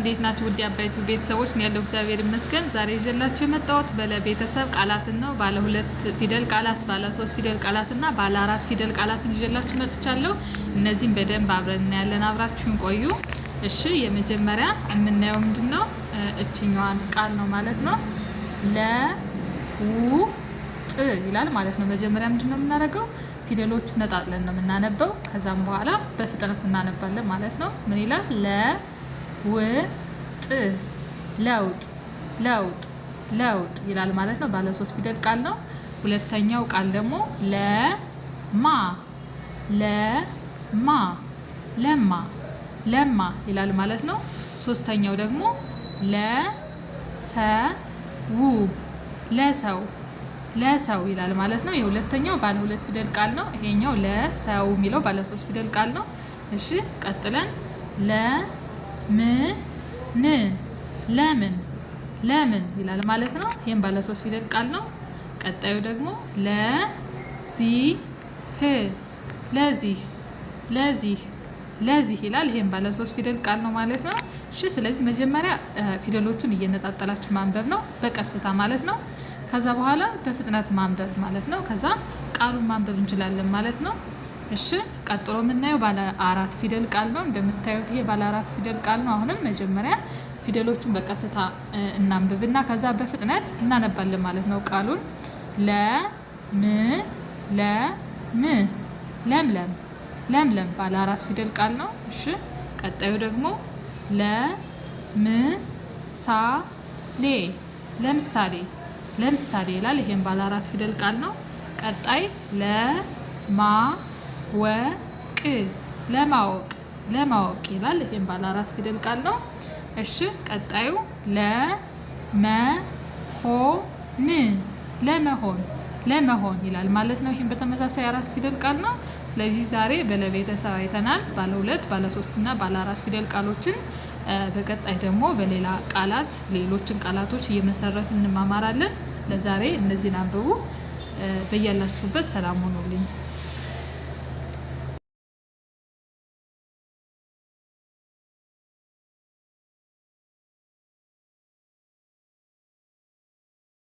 እንዴት ናችሁ? ውድ አባይቱ ቤተሰቦች ነው ያለው። እግዚአብሔር ይመስገን። ዛሬ ይዤላችሁ የመጣሁት ቤተሰብ ቃላትን ነው። ባለ 2 ፊደል ቃላት፣ ባለ 3 ፊደል ቃላትና ባለ 4 ፊደል ቃላትን ይዤላችሁ መጥቻለሁ። እነዚህን በደንብ አብረን እናያለን። አብራችሁን ቆዩ። እሺ፣ የመጀመሪያ የምናየው ምንድነው? እችኛዋን ቃል ነው ማለት ነው። ለውጥ ይላል ማለት ነው። መጀመሪያ ምንድነው የምናደርገው? ፊደሎቹ ነጣጥለን ነው የምናነበው። ከዛም በኋላ በፍጥነት እናነባለን ማለት ነው። ምን ይላል? ለውጥ ለውጥ ለውጥ ለውጥ ይላል ማለት ነው። ባለ 3 ፊደል ቃል ነው። ሁለተኛው ቃል ደግሞ ለማ ለማ ለማ ለማ ይላል ማለት ነው። ሶስተኛው ደግሞ ለሰው ለሰው ለሰው ይላል ማለት ነው። የሁለተኛው ባለ 2 ፊደል ቃል ነው። ይሄኛው ለሰው የሚለው ባለ 3 ፊደል ቃል ነው። እሺ፣ ቀጥለን ለምን ለምን ለምን ይላል ማለት ነው። ይሄም ባለ 3 ፊደል ቃል ነው። ቀጣዩ ደግሞ ለዚህ ለዚህ ለዚህ ለዚህ ይላል። ይሄም ባለ 3 ፊደል ቃል ነው ማለት ነው። እሺ፣ ስለዚህ መጀመሪያ ፊደሎቹን እየነጣጠላችሁ ማንበብ ነው፣ በቀስታ ማለት ነው። ከዛ በኋላ በፍጥነት ማንበብ ማለት ነው። ከዛ ቃሉን ማንበብ እንችላለን ማለት ነው። እሺ፣ ቀጥሎ የምናየው ባለ 4 ፊደል ቃል ነው። እንደምታዩት ይሄ ባለ 4 ፊደል ቃል ነው። አሁንም መጀመሪያ ፊደሎቹን በቀስታ እናንብብና ከዛ በፍጥነት እናነባለን ማለት ነው። ቃሉን ለምለም ለምለም ባለ 4 ፊደል ቃል ነው። እሺ፣ ቀጣዩ ደግሞ ለምሳሌ ለምሳሌ ለምሳሌ ይላል። ይሄም ባለ 4 ፊደል ቃል ነው። ቀጣይ ለማወቅ ለማወቅ ለማወቅ ይላል። ይሄም ባለ 4 ፊደል ቃል ነው። እሺ፣ ቀጣዩ ለመሆን ለመሆን ለመሆን ይላል ማለት ነው። ይሄም በተመሳሳይ 4 ፊደል ቃል ነው። ስለዚህ ዛሬ በለቤተሰብ አይተናል። ባለ 2፣ ባለ 3 እና ባለ 4 ፊደል ቃሎችን በቀጣይ ደግሞ በሌላ ቃላት ሌሎችን ቃላቶች እየመሰረትን እንማማራለን። ለዛሬ እነዚህን አንብቡ። በያላችሁበት ሰላም ሆኖልኝ